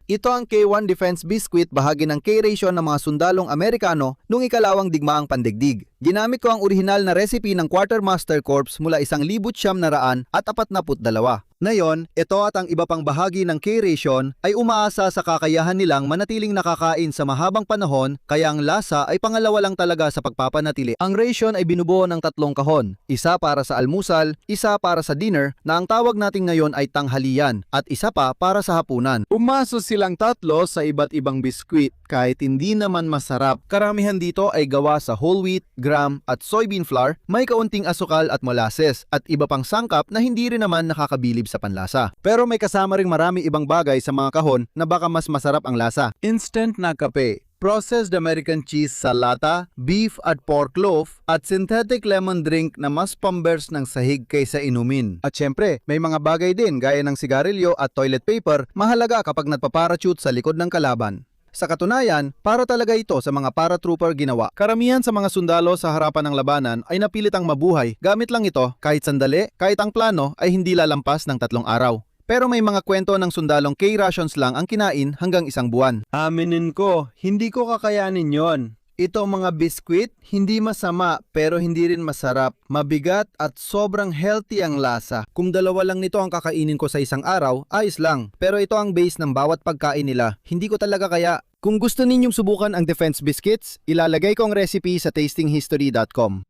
Ito ang K1 Defense Biscuit, bahagi ng K-ration ng mga sundalong Amerikano noong ikalawang digmaang pandigdig. Ginamit ko ang orihinal na recipe ng Quartermaster Corps mula 1,942. Ngayon, ito at ang iba pang bahagi ng K-ration ay umaasa sa kakayahan nilang manatiling nakakain sa mahabang panahon, kaya ang lasa ay pangalawa lang talaga sa pagpapanatili. Ang ration ay binubuo ng 3 kahon, isa para sa almusal, isa para sa dinner na ang tawag natin ngayon ay tanghalian, at isa pa para sa hapunan. Umaso silang 3 sa iba't ibang biskwit kahit hindi naman masarap. Karamihan dito ay gawa sa whole wheat, gram at soybean flour, may kaunting asukal at molasses at iba pang sangkap na hindi rin naman nakakabilib sa panlasa. Pero may kasama ring marami ibang bagay sa mga kahon na baka mas masarap ang lasa. Instant na kape, processed American cheese sa lata, beef at pork loaf, at synthetic lemon drink na mas pambers ng sahig kaysa inumin. At syempre, may mga bagay din gaya ng sigarilyo at toilet paper, mahalaga kapag nagpaparachute sa likod ng kalaban. Sa katunayan, para talaga ito sa mga paratrooper ginawa. Karamihan sa mga sundalo sa harapan ng labanan ay napilitang mabuhay gamit lang ito kahit sandali, kahit ang plano ay hindi lalampas ng 3 araw. Pero may mga kwento ng sundalong K-rations lang ang kinain hanggang 1 buwan. Aminin ko, hindi ko kakayanin yon. Ito mga biskwit, hindi masama pero hindi rin masarap, mabigat at sobrang healthy ang lasa. Kung 2 lang nito ang kakainin ko sa 1 araw, ayos lang. Pero ito ang base ng bawat pagkain nila, hindi ko talaga kaya. Kung gusto ninyong subukan ang Defense Biscuits, ilalagay ko ang recipe sa tastinghistory.com.